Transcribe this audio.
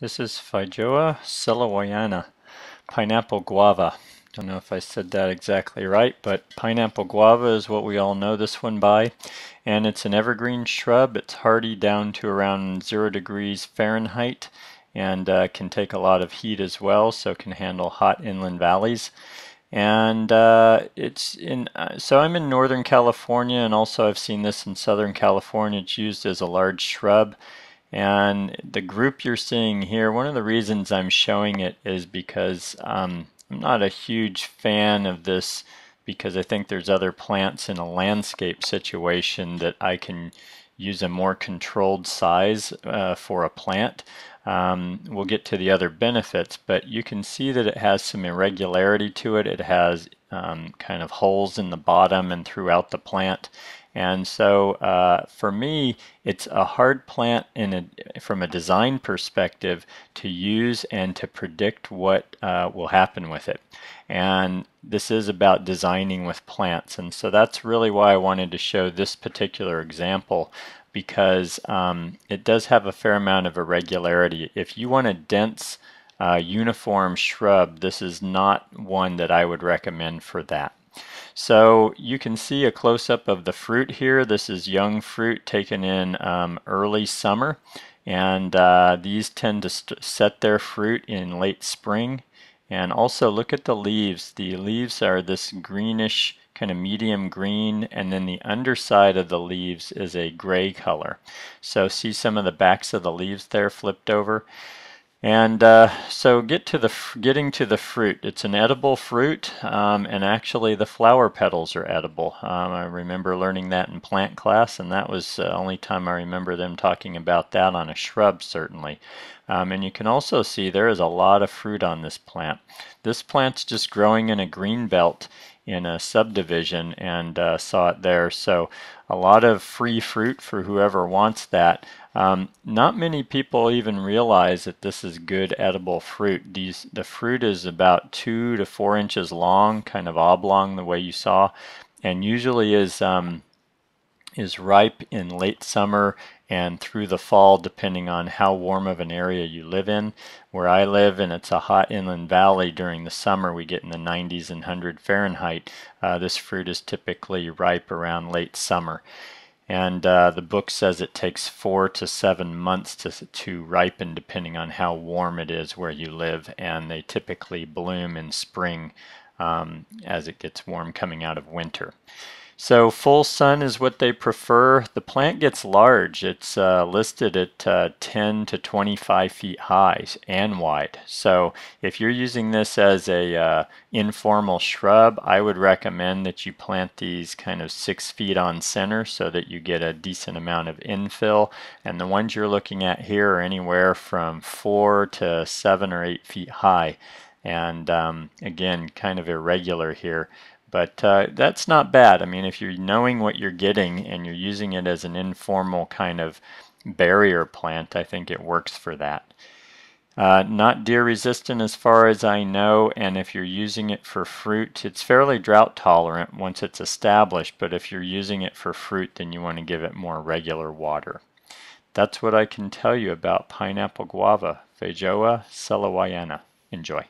This is Feijoa sellowiana, pineapple guava. Don't know if I said that exactly right, but pineapple guava is what we all know this one by. And it's an evergreen shrub. It's hardy down to around 0 degrees Fahrenheit and can take a lot of heat as well, so can handle hot inland valleys. And so I'm in Northern California, and also I've seen this in Southern California. It's used as a large shrub. And the group you're seeing here, one of the reasons I'm showing it is because I'm not a huge fan of this, because I think there's other plants in a landscape situation that I can use a more controlled size for a plant. We'll get to the other benefits, but you can see that it has some irregularity to it. It has kind of holes in the bottom and throughout the plant. And so for me, it's a hard plant from a design perspective to use and to predict what will happen with it. And this is about designing with plants. And so that's really why I wanted to show this particular example, because it does have a fair amount of irregularity. If you want a dense, uniform shrub, this is not one that I would recommend for that. So you can see a close-up of the fruit here. This is young fruit taken in early summer, and these tend to set their fruit in late spring. And also look at the leaves. The leaves are this greenish, kind of medium green, and then the underside of the leaves is a gray color. So see some of the backs of the leaves there flipped over. And so getting to the fruit. It's an edible fruit, and actually the flower petals are edible. I remember learning that in plant class, and that was the only time I remember them talking about that on a shrub, certainly. And you can also see there is a lot of fruit on this plant. This plant's just growing in a green belt in a subdivision, and saw it there. So a lot of free fruit for whoever wants that. Not many people even realize that this is good edible fruit. The fruit is about 2 to 4 inches long, kind of oblong the way you saw, and usually is ripe in late summer and through the fall, depending on how warm of an area you live in. Where I live, and it's a hot inland valley, during the summer we get in the 90s and 100 Fahrenheit. This fruit is typically ripe around late summer. And the book says it takes 4 to 7 months to ripen, depending on how warm it is where you live, and they typically bloom in spring as it gets warm coming out of winter. So full sun is what they prefer. The plant gets large. It's listed at 10 to 25 feet high and wide. So if you're using this as a informal shrub, I would recommend that you plant these kind of 6 feet on center so that you get a decent amount of infill. And the ones you're looking at here are anywhere from 4 to 7 or 8 feet high. And again, kind of irregular here. But that's not bad. I mean, if you're knowing what you're getting and you're using it as an informal kind of barrier plant, I think it works for that. Not deer resistant as far as I know, and if you're using it for fruit, it's fairly drought tolerant once it's established, but if you're using it for fruit, then you want to give it more regular water. That's what I can tell you about pineapple guava, Feijoa sellowiana. Enjoy.